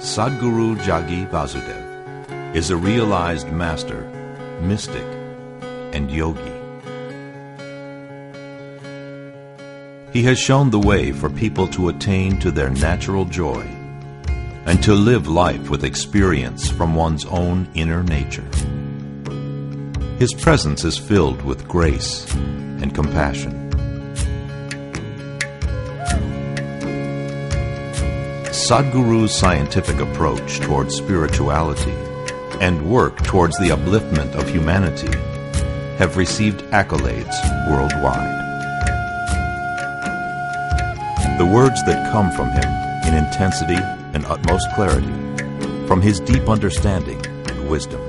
Sadhguru Jagi Vasudev is a realized master, mystic, and yogi. He has shown the way for people to attain to their natural joy and to live life with experience from one's own inner nature. His presence is filled with grace and compassion. Sadhguru's scientific approach towards spirituality and work towards the upliftment of humanity have received accolades worldwide. The words that come from him in intensity and utmost clarity, from his deep understanding and wisdom,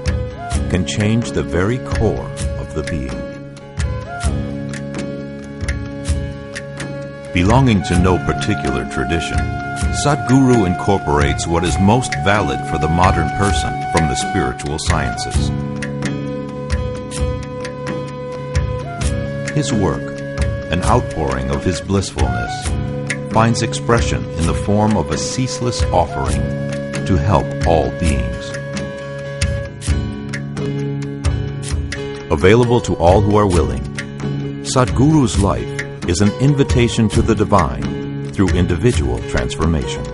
can change the very core of the being. Belonging to no particular tradition, Sadhguru incorporates what is most valid for the modern person from the spiritual sciences. His work, an outpouring of his blissfulness, finds expression in the form of a ceaseless offering to help all beings. Available to all who are willing, Sadhguru's life is an invitation to the divine through individual transformation.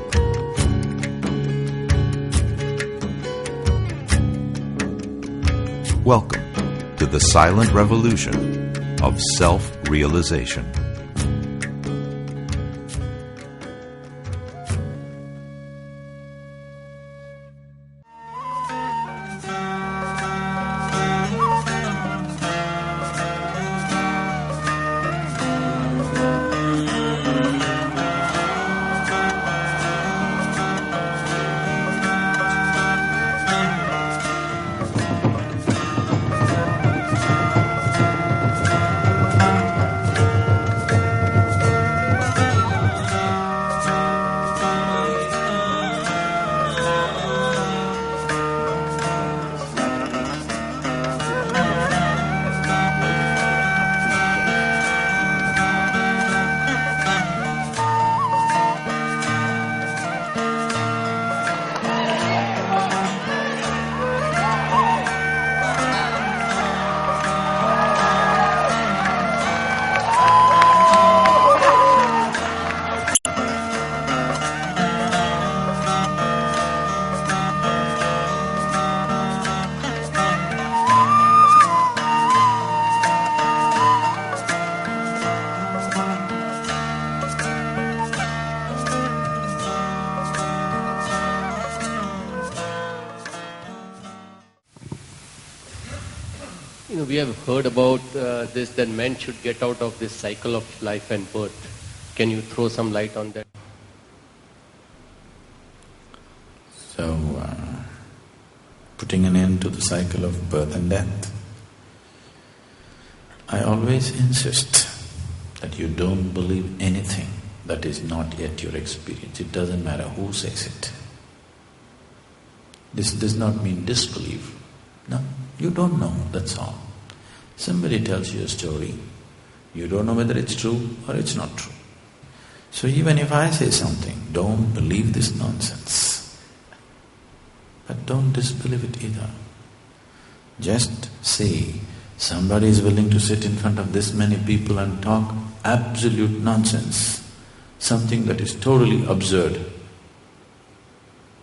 Welcome to the silent revolution of self-realization. We have heard about this, that men should get out of this cycle of life and birth. Can you throw some light on that? So, putting an end to the cycle of birth and death, I always insist that you don't believe anything that is not yet your experience. It doesn't matter who says it. This does not mean disbelief. No, you don't know, that's all. Somebody tells you a story, you don't know whether it's true or it's not true. So even if I say something, don't believe this nonsense. But don't disbelieve it either. Just say, somebody is willing to sit in front of this many people and talk absolute nonsense, something that is totally absurd.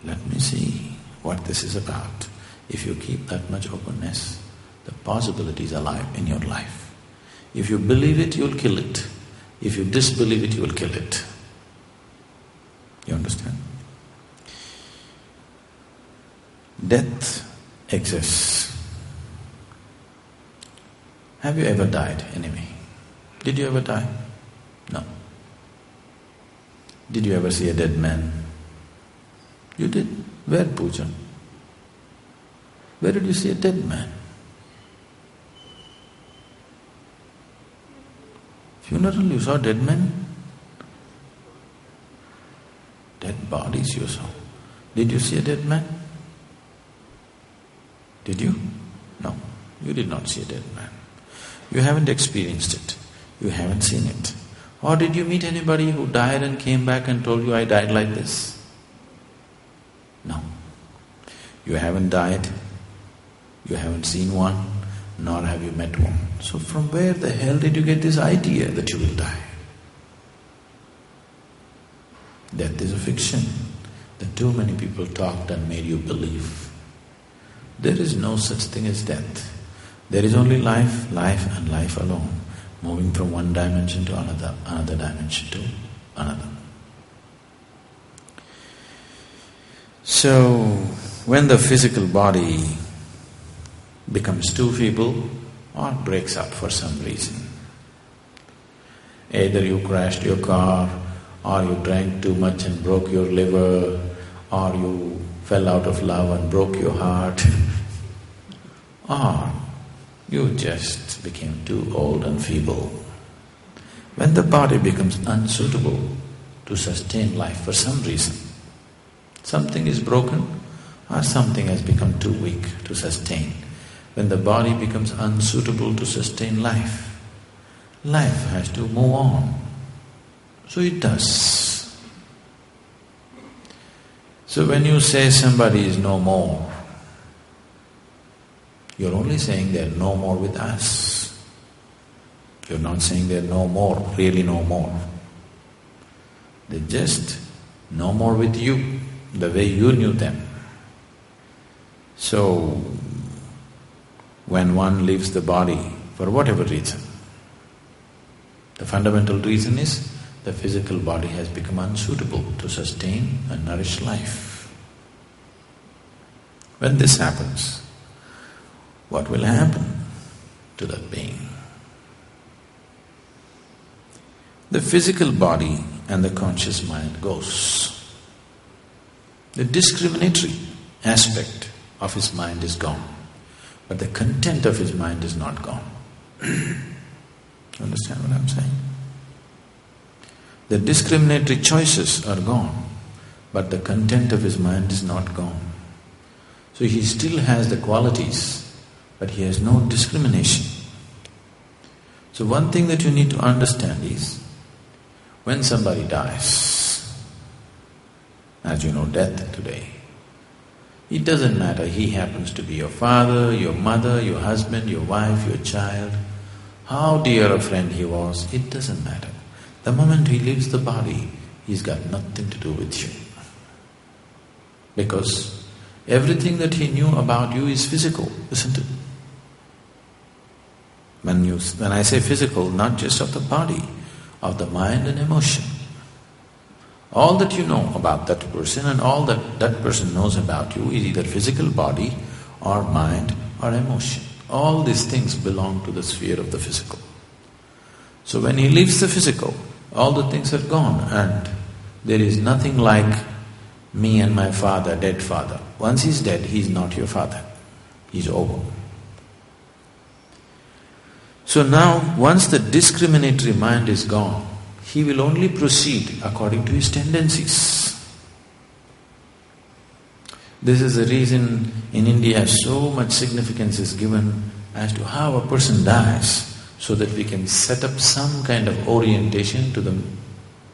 Let me see what this is about. If you keep that much openness, the possibility is alive in your life. If you believe it, you'll kill it. If you disbelieve it, you'll kill it. You understand? Death exists. Have you ever died, anyway? Did you ever die? No. Did you ever see a dead man? You did. Where, Pujan? Where did you see a dead man? Funeral, you saw dead men? Dead bodies you saw. Did you see a dead man? Did you? No, you did not see a dead man. You haven't experienced it. You haven't seen it. Or did you meet anybody who died and came back and told you, I died like this? No. You haven't died, you haven't seen one, nor have you met one. So from where the hell did you get this idea that you will die? Death is a fiction that too many people talked and made you believe. There is no such thing as death. There is only life, life and life alone, moving from one dimension to another, another dimension to another. So, when the physical body becomes too feeble or breaks up for some reason, either you crashed your car, or you drank too much and broke your liver, or you fell out of love and broke your heart, or you just became too old and feeble. When the body becomes unsuitable to sustain life for some reason, something is broken or something has become too weak to sustain. When the body becomes unsuitable to sustain life, life has to move on. So it does. So when you say somebody is no more, you're only saying they're no more with us. You're not saying they're no more, really no more. They're just no more with you, the way you knew them. So, when one leaves the body, for whatever reason, the fundamental reason is the physical body has become unsuitable to sustain and nourish life. When this happens, what will happen to that being? The physical body and the conscious mind goes. The discriminatory aspect of his mind is gone, but the content of his mind is not gone. Understand what I'm saying? The discriminatory choices are gone, but the content of his mind is not gone. So he still has the qualities, but he has no discrimination. So one thing that you need to understand is, when somebody dies, as you know, death today, it doesn't matter, he happens to be your father, your mother, your husband, your wife, your child, how dear a friend he was, it doesn't matter. The moment he leaves the body, he's got nothing to do with you. Because everything that he knew about you is physical, isn't it? When I say physical, not just of the body, of the mind and emotion. All that you know about that person and all that that person knows about you is either physical body or mind or emotion. All these things belong to the sphere of the physical. So when he leaves the physical, all the things are gone and there is nothing like me and my father, dead father. Once he's dead, he's not your father. He's over. So now, once the discriminatory mind is gone, he will only proceed according to his tendencies. This is the reason in India so much significance is given as to how a person dies, so that we can set up some kind of orientation to the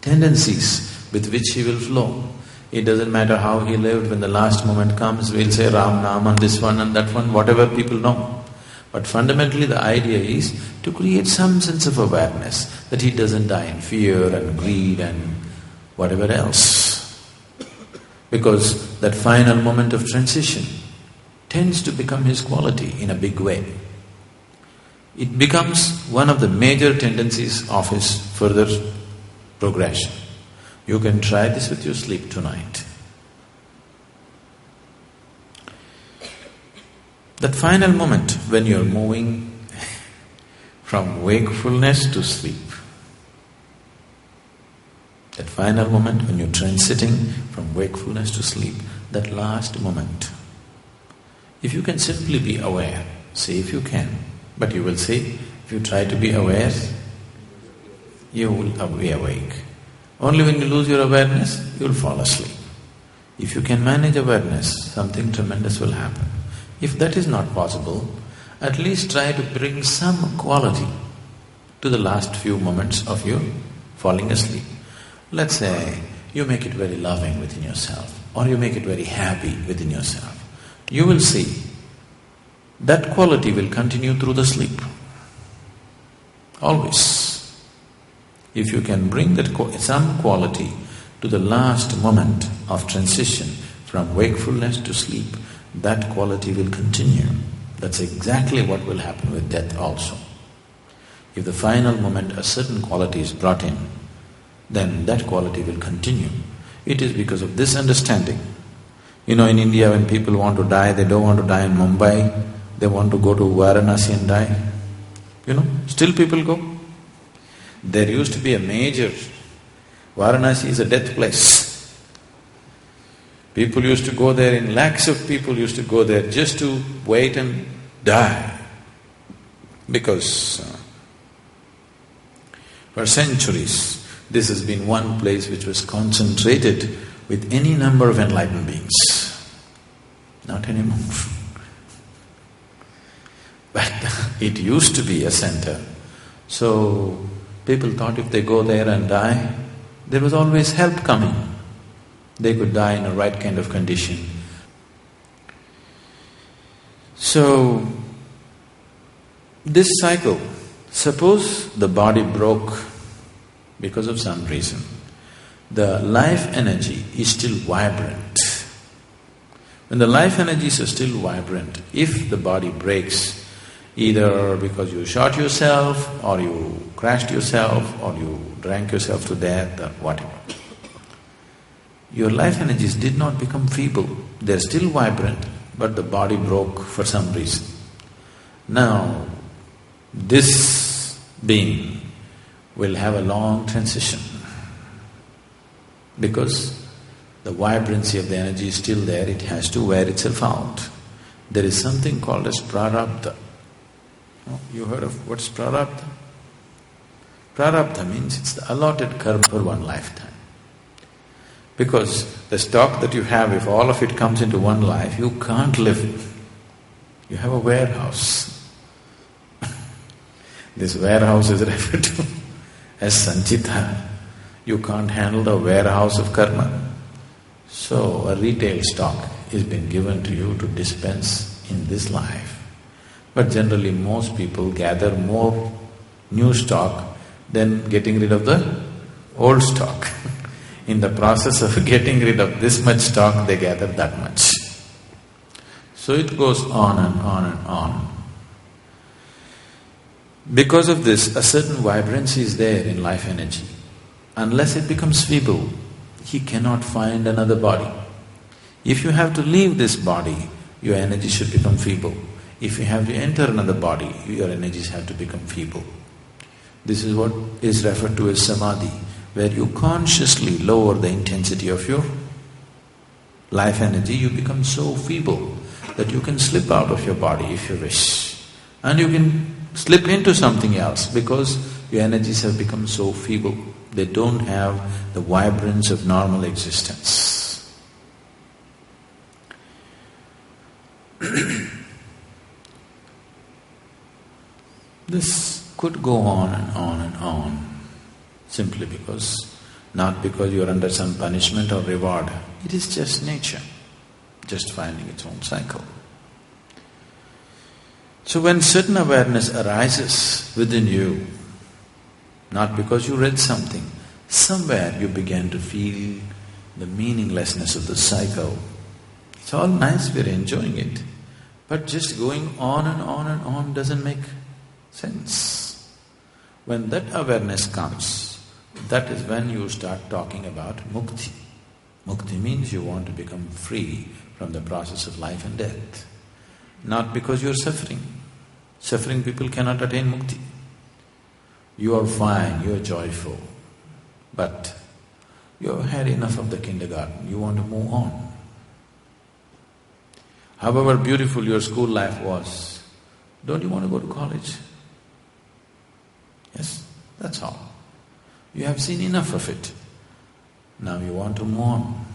tendencies with which he will flow. It doesn't matter how he lived, when the last moment comes, we'll say Ram Naam and this one and that one, whatever people know. But fundamentally the idea is to create some sense of awareness that he doesn't die in fear and greed and whatever else. Because that final moment of transition tends to become his quality in a big way. It becomes one of the major tendencies of his further progression. You can try this with your sleep tonight. That final moment when you're moving from wakefulness to sleep, that final moment when you're transiting from wakefulness to sleep, that last moment, if you can simply be aware, say if you can, but you will see, if you try to be aware, you will be awake. Only when you lose your awareness, you will fall asleep. If you can manage awareness, something tremendous will happen. If that is not possible, at least try to bring some quality to the last few moments of your falling asleep. Let's say you make it very loving within yourself, or you make it very happy within yourself. you will see that quality will continue through the sleep. Always. If you can bring that some quality to the last moment of transition from wakefulness to sleep, that quality will continue. That's exactly what will happen with death also. If the final moment a certain quality is brought in, then that quality will continue. It is because of this understanding. In India when people want to die, they don't want to die in Mumbai, they want to go to Varanasi and die. Still people go. There used to be a major… Varanasi is a death place. People used to go there, in lakhs of people used to go there just to wait and die. Because for centuries, this has been one place which was concentrated with any number of enlightened beings. Not anymore. But it used to be a center. So people thought if they go there and die, there was always help coming. They could die in a right kind of condition. So, this cycle, suppose the body broke because of some reason, the life energy is still vibrant. When the life energies are still vibrant, if the body breaks, either because you shot yourself, or you crashed yourself, or you drank yourself to death, or whatever, your life energies did not become feeble, they're still vibrant, but the body broke for some reason. Now, this being will have a long transition because the vibrancy of the energy is still there, it has to wear itself out. There is something called as prarabdha. You heard of what's prarabdha? Prarabdha means it's the allotted karma for one lifetime. Because the stock that you have, if all of it comes into one life, you can't live. You have a warehouse. This warehouse is referred to as sanchita. You can't handle the warehouse of karma. So a retail stock is been given to you to dispense in this life. But generally most people gather more new stock than getting rid of the old stock. In the process of getting rid of this much stock, they gather that much. So it goes on and on and on. Because of this, a certain vibrancy is there in life energy. Unless it becomes feeble, he cannot find another body. If you have to leave this body, your energy should become feeble. If you have to enter another body, your energies have to become feeble. This is what is referred to as samadhi, where you consciously lower the intensity of your life energy, you become so feeble that you can slip out of your body if you wish. And you can slip into something else because your energies have become so feeble. They don't have the vibrance of normal existence. This could go on and on and on, simply because, not because you are under some punishment or reward. It is just nature, just finding its own cycle. So when certain awareness arises within you, not because you read something, somewhere you began to feel the meaninglessness of the cycle. It's all nice, we're enjoying it, but just going on and on and on doesn't make sense. When that awareness comes, that is when you start talking about mukti. Mukti means you want to become free from the process of life and death. Not because you are suffering. Suffering people cannot attain mukti. You are fine, you are joyful, but you have had enough of the kindergarten, you want to move on. However beautiful your school life was, don't you want to go to college? Yes, that's all. You have seen enough of it. Now you want to move on.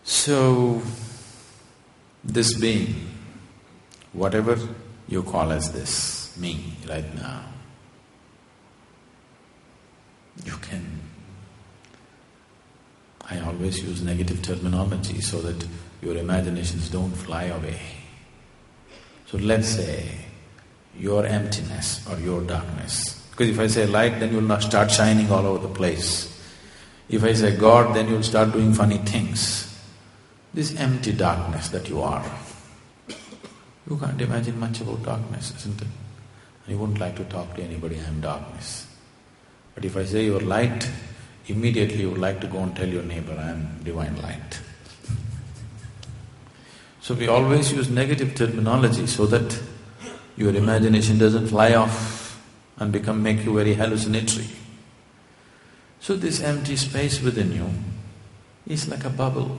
So, this being, whatever you call as this, me right now, you can I always use negative terminology so that your imaginations don't fly away. So let's say your emptiness or your darkness. Because if I say light, then you'll not start shining all over the place. If I say God, then you'll start doing funny things. This empty darkness that you are, you can't imagine much about darkness, isn't it? And you wouldn't like to talk to anybody, I am darkness. But if I say you're light, immediately you would like to go and tell your neighbor, I am divine light. So we always use negative terminology so that your imagination doesn't fly off and make you very hallucinatory. So this empty space within you is like a bubble.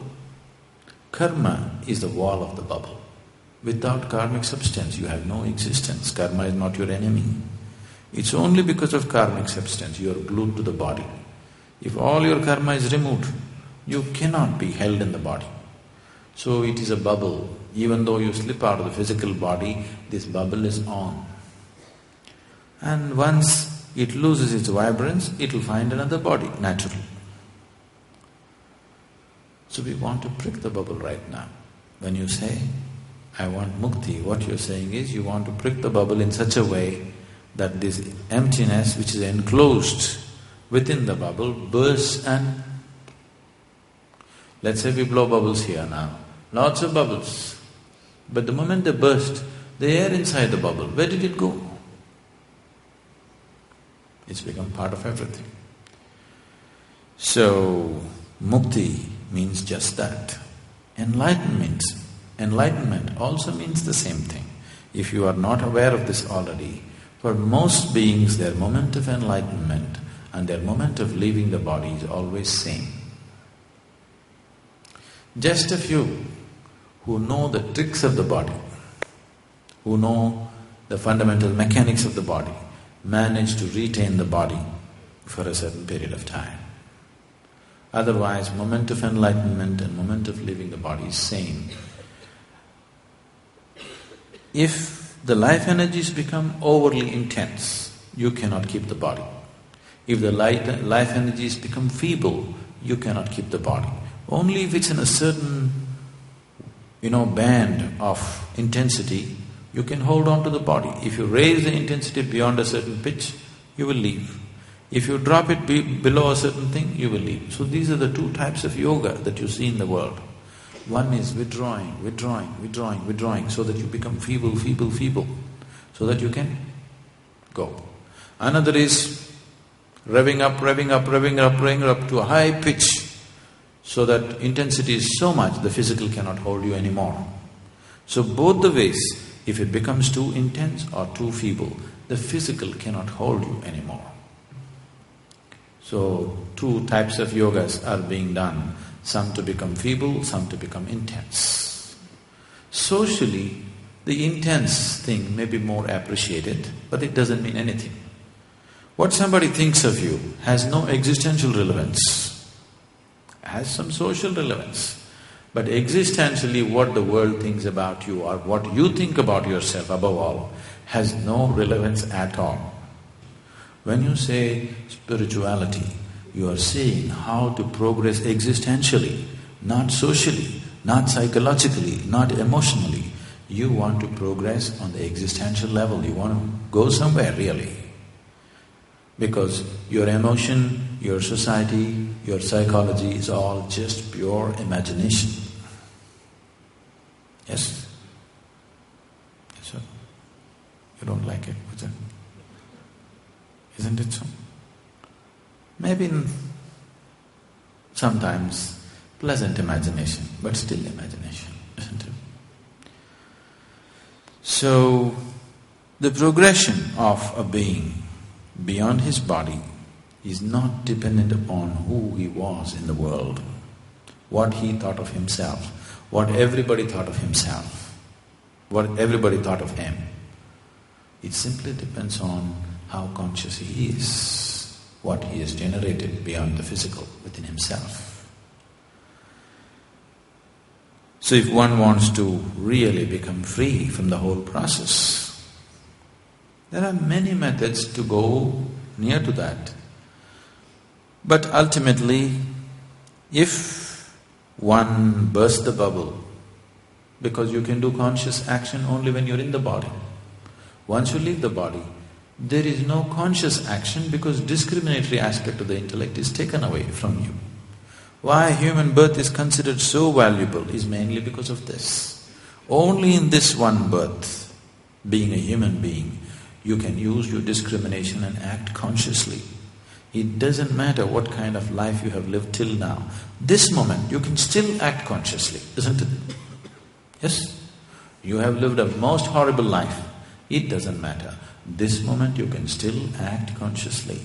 Karma is the wall of the bubble. Without karmic substance, you have no existence. Karma is not your enemy. It's only because of karmic substance you are glued to the body. If all your karma is removed, you cannot be held in the body. So it is a bubble. Even though you slip out of the physical body, this bubble is on. And once it loses its vibrance, it will find another body naturally. So we want to prick the bubble right now. When you say, I want mukti, what you're saying is you want to prick the bubble in such a way that this emptiness which is enclosed within the bubble bursts and… Let's say we blow bubbles here now, lots of bubbles. But the moment they burst, the air inside the bubble, where did it go? It's become part of everything. So, mukti means just that. Enlightenment also means the same thing. If you are not aware of this already, for most beings their moment of enlightenment and their moment of leaving the body is always same. Just a few who know the tricks of the body, who know the fundamental mechanics of the body, manage to retain the body for a certain period of time. Otherwise, moment of enlightenment and moment of leaving the body is same. If the life energies become overly intense, you cannot keep the body. If the life energies become feeble, you cannot keep the body. Only if it's in a certain, band of intensity, you can hold on to the body. If you raise the intensity beyond a certain pitch, you will leave. If you drop it below a certain thing, you will leave. So these are the two types of yoga that you see in the world. One is withdrawing, so that you become feeble, so that you can go. Another is revving up to a high pitch, so that intensity is so much the physical cannot hold you anymore. So both the ways, if it becomes too intense or too feeble, the physical cannot hold you anymore. So two types of yogas are being done, some to become feeble, some to become intense. Socially, the intense thing may be more appreciated, but it doesn't mean anything. What somebody thinks of you has no existential relevance. Has some social relevance, but existentially what the world thinks about you or what you think about yourself above all has no relevance at all. When you say spirituality, you are seeing how to progress existentially, not socially, not psychologically, not emotionally. You want to progress on the existential level, you want to go somewhere really. Because your emotion, your society, your psychology is all just pure imagination. Yes? Yes, sir? You don't like it, is it? Isn't it so? Maybe sometimes pleasant imagination, but still imagination, isn't it? So, the progression of a being beyond his body is not dependent upon who he was in the world, what he thought of himself, what everybody thought of himself, what everybody thought of him. It simply depends on how conscious he is, what he has generated beyond the physical within himself. So if one wants to really become free from the whole process, there are many methods to go near to that. But ultimately, If one bursts the bubble, because you can do conscious action only when you're in the body. Once you leave the body, there is no conscious action because discriminatory aspect of the intellect is taken away from you. Why human birth is considered so valuable is mainly because of this. Only in this one birth, being a human being, you can use your discrimination and act consciously. It doesn't matter what kind of life you have lived till now. This moment, you can still act consciously, isn't it? Yes? You have lived a most horrible life. It doesn't matter. This moment you can still act consciously.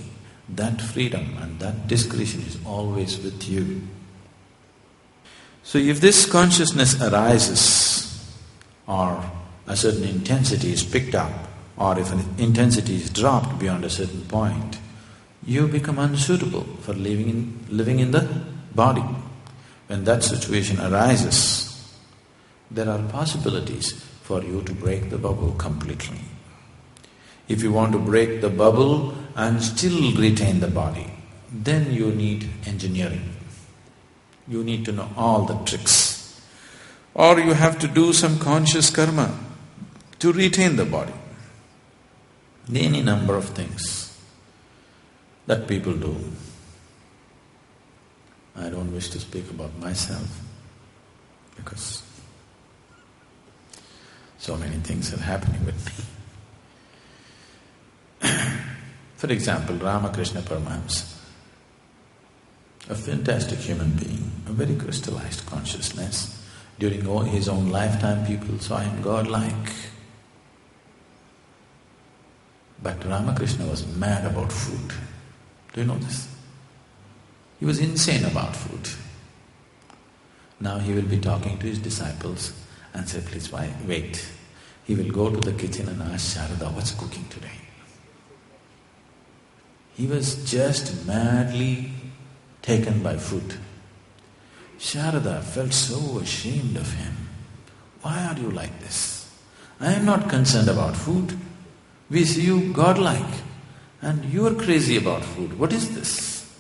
That freedom and that discretion is always with you. So if this consciousness arises, or a certain intensity is picked up, or if an intensity is dropped beyond a certain point, you become unsuitable for living in the body. When that situation arises, there are possibilities for you to break the bubble completely. If you want to break the bubble and still retain the body, then you need engineering. You need to know all the tricks. Or you have to do some conscious karma to retain the body. Any number of things that people do. I don't wish to speak about myself because so many things are happening with me. For example, Ramakrishna Paramahamsa, a fantastic human being, a very crystallized consciousness. During his own lifetime, people saw him godlike. But Ramakrishna was mad about food. Do you know this? He was insane about food. Now he will be talking to his disciples and say, please wait. He will go to the kitchen and ask Sharada, what's cooking today? He was just madly taken by food. Sharada felt so ashamed of him. Why are you like this? I am not concerned about food. We see you godlike and you are crazy about food. What is this?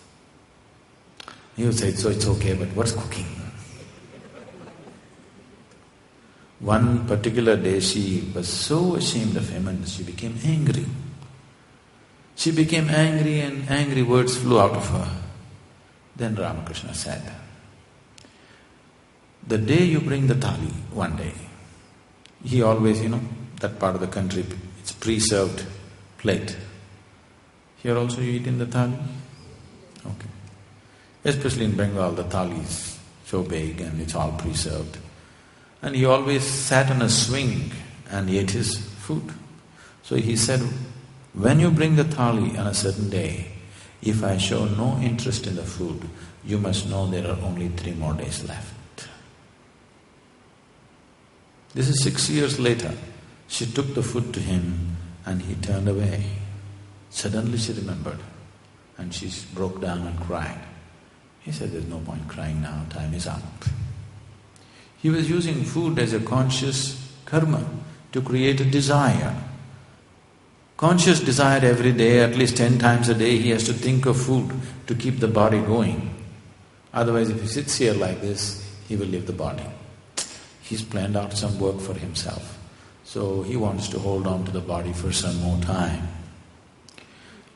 He would say, so it's okay, but what's cooking? One particular day she was so ashamed of him and she became angry. She became angry and angry words flew out of her. Then Ramakrishna said, the day you bring the thali, one day, he always, that part of the country, it's pre-served plate. Here also you eat in the thali? Okay. Especially in Bengal, the thali is so big and it's all pre-served. And he always sat on a swing and ate his food. So he said, when you bring the thali on a certain day, if I show no interest in the food, you must know there are only 3 more days left. This is 6 years later. She took the food to him and he turned away. Suddenly she remembered and she broke down and cried. He said, there's no point crying now, time is up. He was using food as a conscious karma to create a desire. Conscious desire every day, at least 10 times a day, he has to think of food to keep the body going. Otherwise, if he sits here like this, he will leave the body. He's planned out some work for himself, so he wants to hold on to the body for some more time.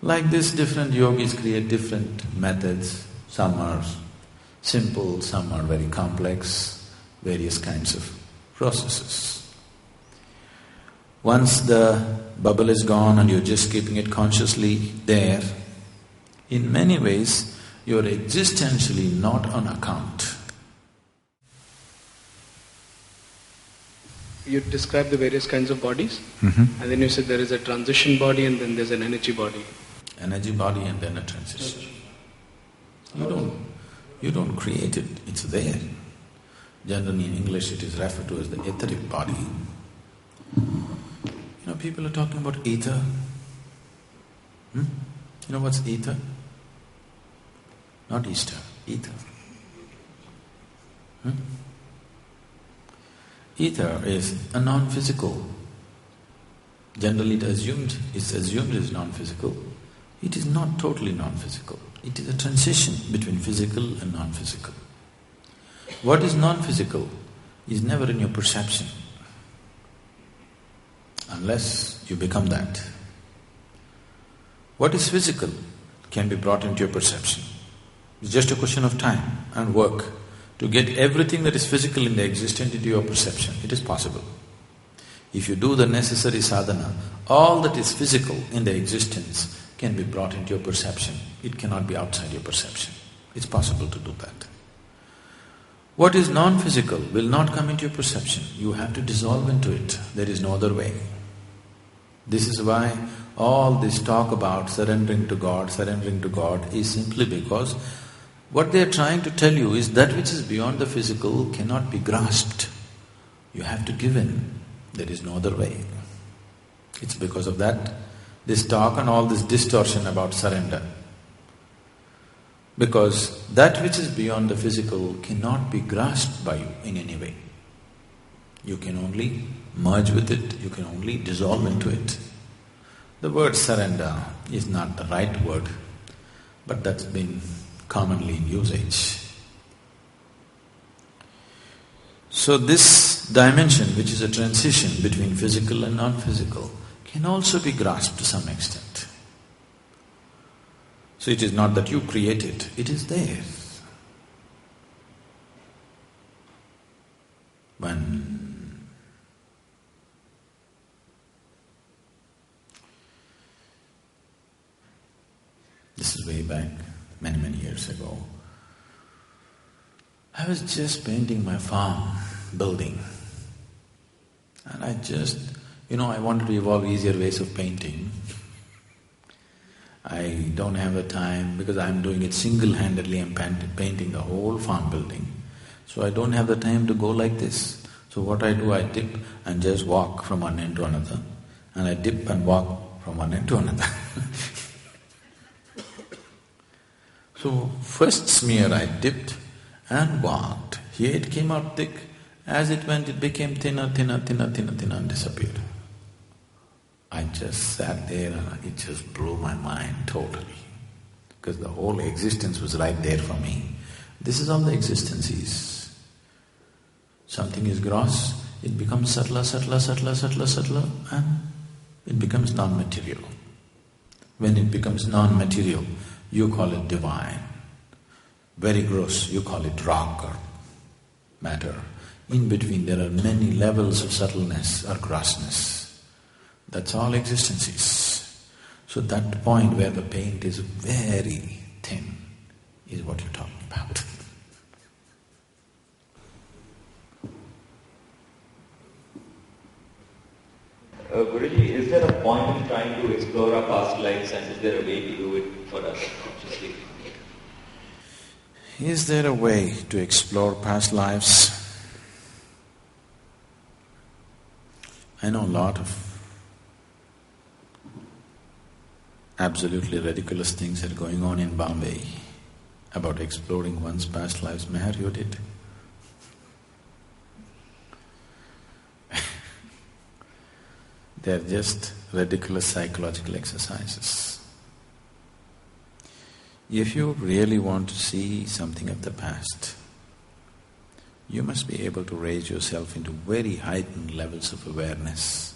Like this, different yogis create different methods. Some are simple, some are very complex, various kinds of processes. Once the bubble is gone and you're just keeping it consciously there, in many ways you're existentially not on account. You described the various kinds of bodies, and then you said there is a transition body and then there's an energy body. Energy body and then a transition. You don't create it, it's there. Generally in English it is referred to as the etheric body. People are talking about ether. You know what's ether? Not Easter, ether. Ether is a non-physical. Generally it's assumed as non-physical, It is not totally non-physical. It is a transition between physical and non-physical. What is non-physical is never in your perception, unless you become that. What is physical can be brought into your perception. It's just a question of time and work to get everything that is physical in the existence into your perception. It is possible. If you do the necessary sadhana, all that is physical in the existence can be brought into your perception. It cannot be outside your perception. It's possible to do that. What is non-physical will not come into your perception. You have to dissolve into it. There is no other way. This is why all this talk about surrendering to God is simply because what they are trying to tell you is that which is beyond the physical cannot be grasped. You have to give in. There is no other way. It's because of that, this talk and all this distortion about surrender. Because that which is beyond the physical cannot be grasped by you in any way. You can only merge with it, you can only dissolve into it. The word surrender is not the right word, but that's been commonly in usage. So this dimension, which is a transition between physical and non-physical, can also be grasped to some extent. So it is not that you create it, it is there. This is way back, many years ago. I was just painting my farm building, and I wanted to evolve easier ways of painting. I don't have the time because I'm doing it single-handedly, I'm painting the whole farm building. So I don't have the time to go like this. So what I do, I dip and just walk from one end to another, and I dip and walk from one end to another. So first smear I dipped and walked. Here it came out thick. As it went, it became thinner and disappeared. I just sat there and it just blew my mind totally. Because the whole existence was right there for me. This is all the existence is. Something is gross, it becomes subtler, and it becomes non-material. When it becomes non-material, you call it divine. Very gross, you call it rock or matter. In between there are many levels of subtleness or grossness. That's all existence is. So that point where the paint is very thin is what you're talking about. Guruji, is there a point in trying to explore our past lives, and is there a way to do it for us consciously? Is there a way to explore past lives? I know a lot of absolutely ridiculous things are going on in Bombay about exploring one's past lives. Meher, you did? They're just ridiculous psychological exercises. If you really want to see something of the past, you must be able to raise yourself into very heightened levels of awareness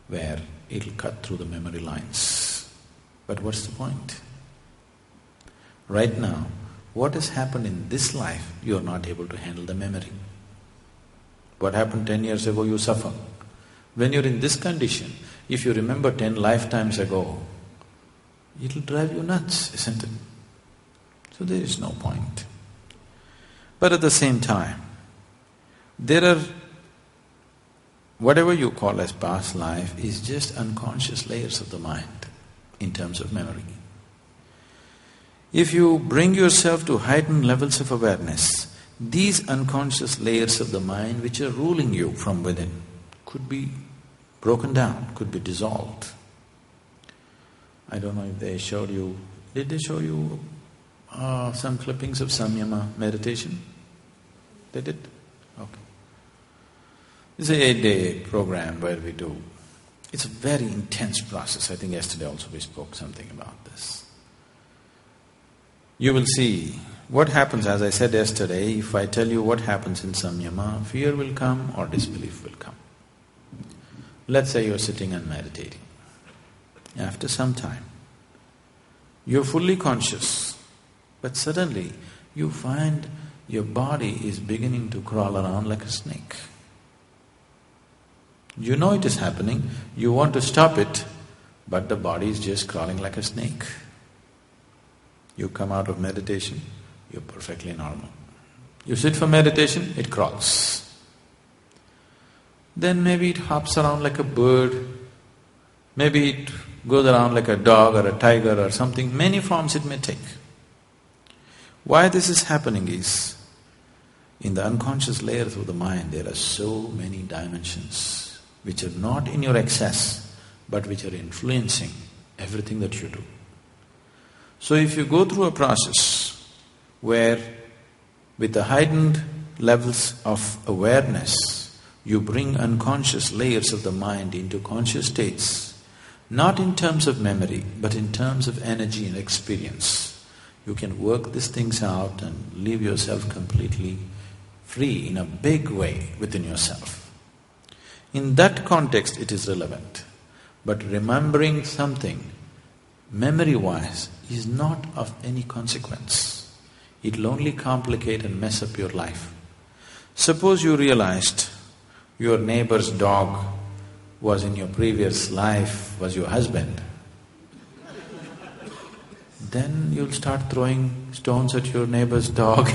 where it'll cut through the memory lines. But what's the point? Right now, what has happened in this life, you're not able to handle the memory. What happened 10 years ago, you suffer. When you're in this condition, if you remember 10 lifetimes ago, it'll drive you nuts, isn't it? So there is no point. But at the same time, there are whatever you call as past life is just unconscious layers of the mind in terms of memory. If you bring yourself to heightened levels of awareness, these unconscious layers of the mind which are ruling you from within could be broken down, could be dissolved. I don't know if they showed you… Did they show you some clippings of Samyama meditation? They did? Okay. It's an 8-day program where we do It's a very intense process. I think yesterday also we spoke something about this. You will see what happens, as I said yesterday, if I tell you what happens in samyama, fear will come or disbelief will come. Let's say you're sitting and meditating. After some time, you're fully conscious, but suddenly you find your body is beginning to crawl around like a snake. You know it is happening, you want to stop it, but the body is just crawling like a snake. You come out of meditation, you're perfectly normal. You sit for meditation, it crawls. Then maybe it hops around like a bird, maybe it goes around like a dog or a tiger or something, many forms it may take. Why this is happening is, in the unconscious layers of the mind, there are so many dimensions which are not in your excess, but which are influencing everything that you do. So if you go through a process where with the heightened levels of awareness, you bring unconscious layers of the mind into conscious states, not in terms of memory, but in terms of energy and experience, you can work these things out and leave yourself completely free in a big way within yourself. In that context, it is relevant. But remembering something, memory-wise, is not of any consequence. It'll only complicate and mess up your life. Suppose you realized your neighbor's dog was in your previous life, was your husband, then you'll start throwing stones at your neighbor's dog.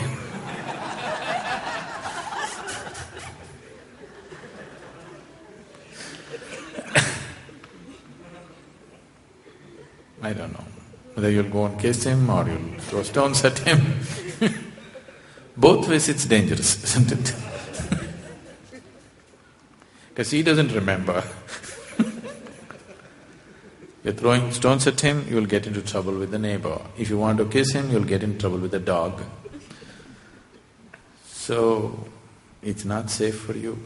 I don't know whether you'll go and kiss him or you'll throw stones at him. Both ways it's dangerous, isn't it? Because he doesn't remember. You're throwing stones at him, you'll get into trouble with the neighbor. If you want to kiss him, you'll get in trouble with the dog. So, it's not safe for you,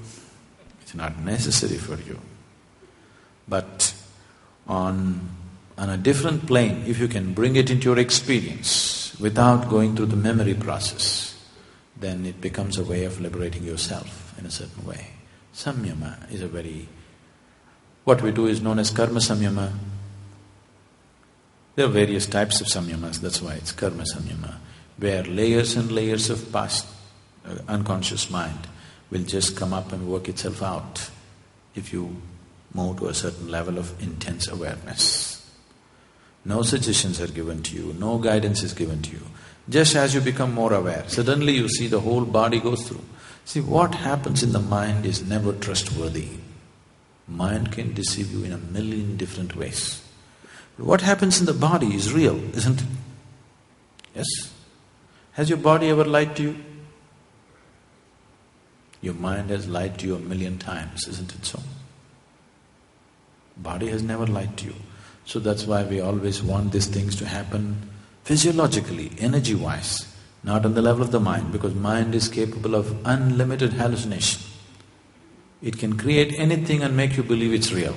it's not necessary for you. But on a different plane, if you can bring it into your experience without going through the memory process, then it becomes a way of liberating yourself in a certain way. Samyama is a very… What we do is known as karma samyama. There are various types of samyamas, that's why it's karma samyama, where layers and layers of past unconscious mind will just come up and work itself out if you move to a certain level of intense awareness. No suggestions are given to you, no guidance is given to you. Just as you become more aware, suddenly you see the whole body goes through. See, what happens in the mind is never trustworthy. Mind can deceive you in a million different ways. But what happens in the body is real, isn't it? Yes? Has your body ever lied to you? Your mind has lied to you 1,000,000 times, isn't it so? Body has never lied to you. So that's why we always want these things to happen physiologically, energy-wise, not on the level of the mind, because mind is capable of unlimited hallucination. It can create anything and make you believe it's real.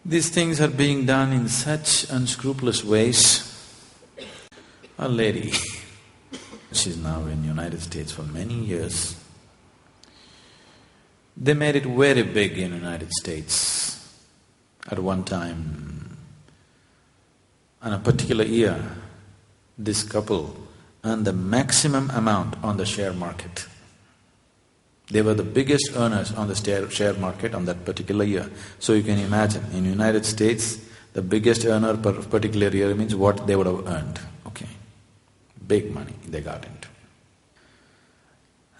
These things are being done in such unscrupulous ways. A lady, she's now in United States for many years. They made it very big in United States. At one time, on a particular year, this couple earned the maximum amount on the share market. They were the biggest earners on the share market on that particular year. So you can imagine, in United States, the biggest earner per particular year means what they would have earned, okay. Big money they got into.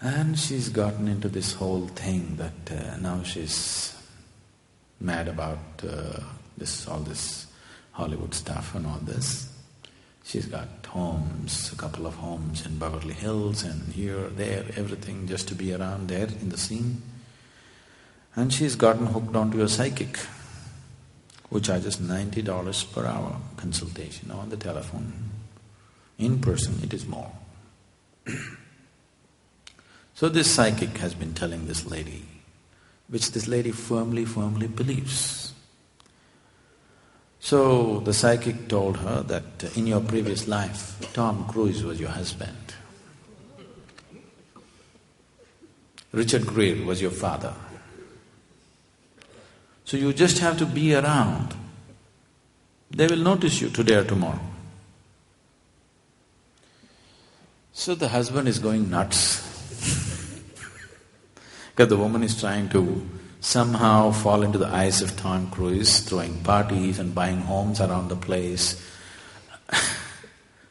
And she's gotten into this whole thing that now she's mad about all this Hollywood stuff and all this. She's got homes, a couple of homes in Beverly Hills and here, there, everything just to be around there in the scene. And she's gotten hooked onto a psychic who charges $90 per hour consultation on the telephone. In person, it is more. So this psychic has been telling this lady, which this lady firmly believes. So the psychic told her that in your previous life, Tom Cruise was your husband. Richard Gere was your father. So you just have to be around. They will notice you today or tomorrow. So the husband is going nuts because the woman is trying to somehow fall into the eyes of Tom Cruise, throwing parties and buying homes around the place.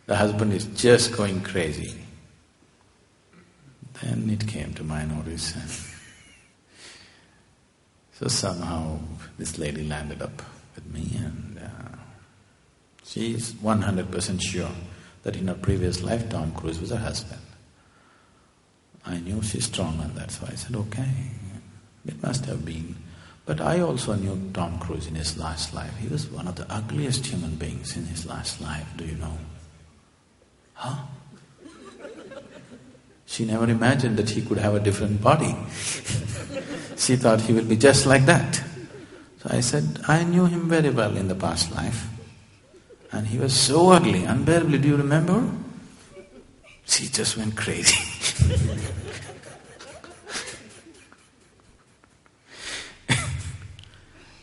The husband is just going crazy. Then it came to my notice and so somehow this lady landed up with me and she is 100% sure that in her previous life Tom Cruise was her husband. I knew she's strong on that, so I said, okay, it must have been. But I also knew Tom Cruise in his last life. He was one of the ugliest human beings in his last life, do you know? Huh? She never imagined that he could have a different body. She thought he will be just like that. So I said, I knew him very well in the past life. And he was so ugly, unbearably, do you remember? She just went crazy.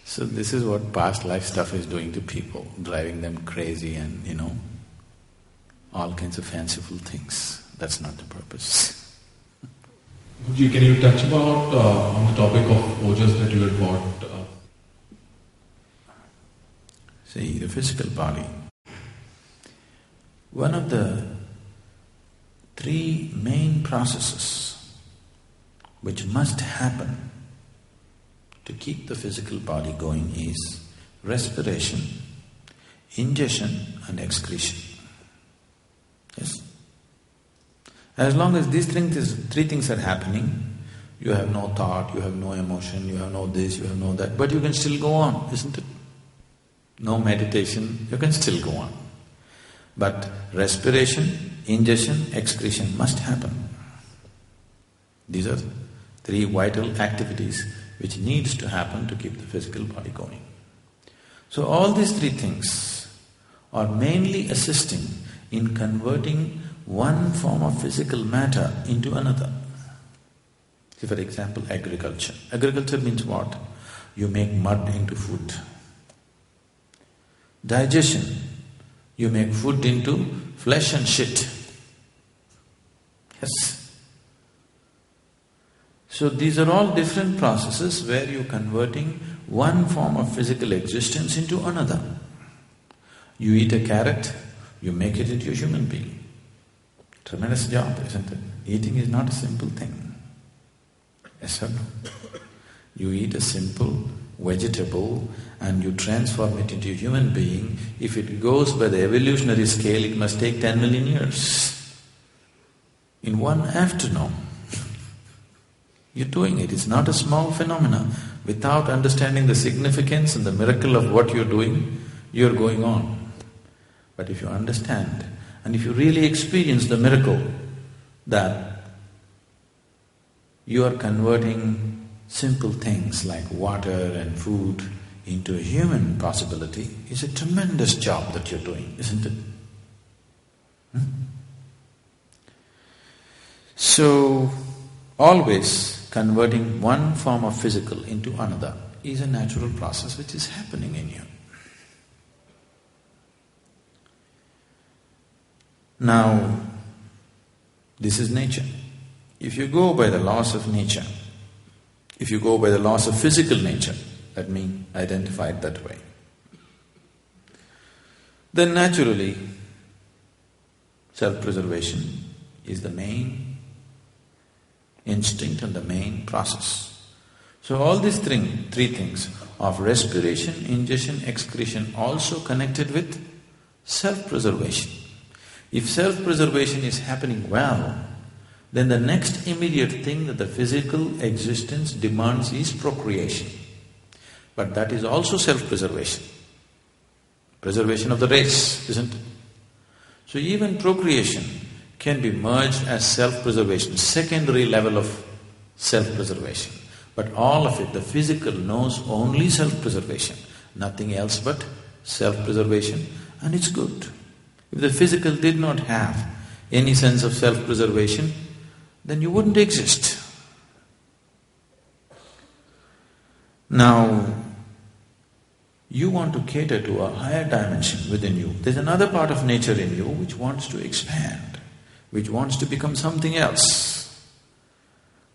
So this is what past life stuff is doing to people, driving them crazy and, all kinds of fanciful things. That's not the purpose. Guruji, can you touch about on the topic of ojas that you had bought? See, the physical body. One of the three main processes which must happen to keep the physical body going is respiration, ingestion and excretion. Yes? As long as these three things are happening, you have no thought, you have no emotion, you have no this, you have no that, but you can still go on, isn't it? No meditation, you can still go on. But respiration, ingestion, excretion must happen. These are three vital activities which needs to happen to keep the physical body going. So all these three things are mainly assisting in converting one form of physical matter into another. See, for example, agriculture. Agriculture means what? You make mud into food. Digestion, you make food into flesh and shit. Yes. So these are all different processes where you're converting one form of physical existence into another. You eat a carrot, you make it into a human being. Tremendous job, isn't it? Eating is not a simple thing. Yes or no? You eat a simple vegetable and you transform it into a human being. If it goes by the evolutionary scale, it must take 10 million years. In one afternoon, you're doing it. It's not a small phenomena. Without understanding the significance and the miracle of what you're doing, you're going on. But if you understand and if you really experience the miracle that you are converting simple things like water and food into a human possibility, it's a tremendous job that you're doing, isn't it? So, always converting one form of physical into another is a natural process which is happening in you. Now, this is nature. If you go by the laws of nature, if you go by the laws of physical nature, let me identify it that way, then naturally self-preservation is the main instinct and the main process. So all these three things of respiration, ingestion, excretion also connected with self-preservation. If self-preservation is happening well, then the next immediate thing that the physical existence demands is procreation. But that is also self-preservation. Preservation of the race, isn't it? So even procreation can be merged as self-preservation, secondary level of self-preservation. But all of it, the physical knows only self-preservation, nothing else but self-preservation, and it's good. If the physical did not have any sense of self-preservation, then you wouldn't exist. Now, you want to cater to a higher dimension within you. There's another part of nature in you which wants to expand, which wants to become something else,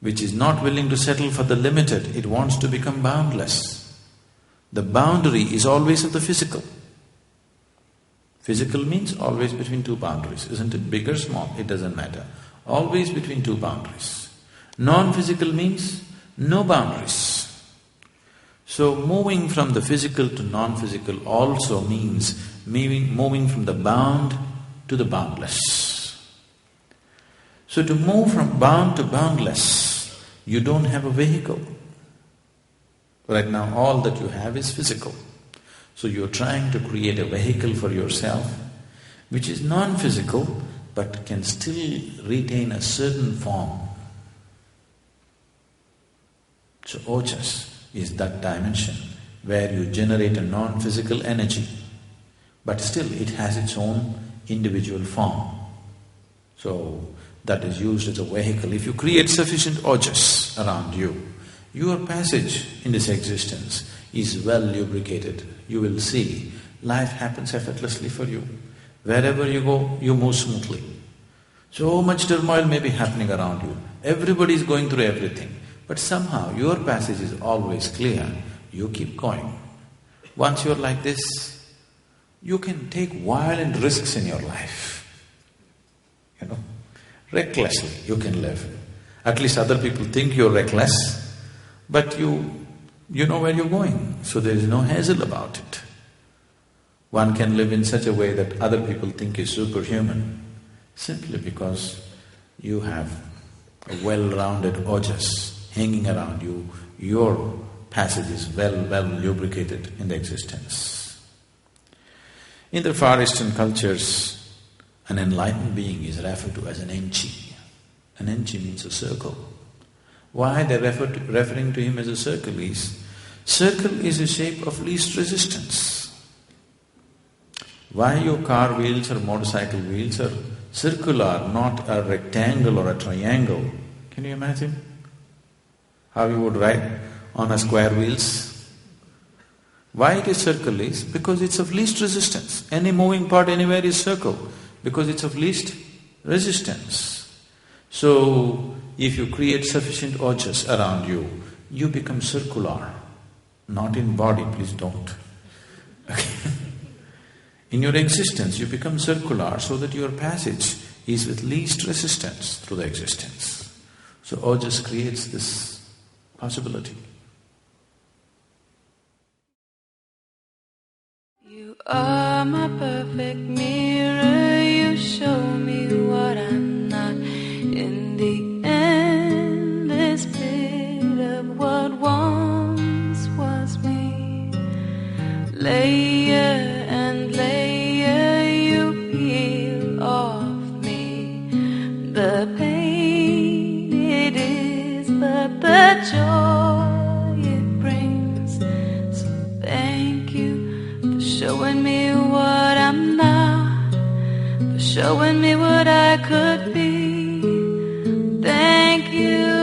which is not willing to settle for the limited, it wants to become boundless. The boundary is always of the physical. Physical means always between two boundaries, isn't it? Big or small, it doesn't matter. Always between two boundaries. Non-physical means no boundaries. So moving from the physical to non-physical also means moving from the bound to the boundless. So to move from bound to boundless, you don't have a vehicle. Right now all that you have is physical. So you're trying to create a vehicle for yourself which is non-physical but can still retain a certain form. So ojas is that dimension where you generate a non-physical energy, but still it has its own individual form. So that is used as a vehicle. If you create sufficient ojas around you, your passage in this existence is well lubricated. You will see life happens effortlessly for you. Wherever you go, you move smoothly. So much turmoil may be happening around you. Everybody is going through everything. But somehow your passage is always clear, you keep going. Once you're like this, you can take violent risks in your life. Recklessly you can live. At least other people think you're reckless, but you know where you're going, so there is no hassle about it. One can live in such a way that other people think is superhuman, simply because you have a well-rounded ojas hanging around you, your passage is well lubricated in the existence. In the Far Eastern cultures, an enlightened being is referred to as an enchi. An enchi means a circle. Why they're referring to him as a circle is a shape of least resistance. Why your car wheels or motorcycle wheels are circular, not a rectangle or a triangle? Can you imagine how you would ride on a square wheels? Why it is circle is because it's of least resistance. Any moving part anywhere is circle because it's of least resistance. So, if you create sufficient ojas around you, you become circular. Not in body, please don't. In your existence, you become circular so that your passage is with least resistance through the existence. So ojas creates this possibility. You are my perfect mirror, you show me what I'm not. In the endless pit of what once was me, layer and layer you peel off me. The pain it is, but the joy it brings. So thank you for showing me what I'm not, for showing me what I could be. Thank you.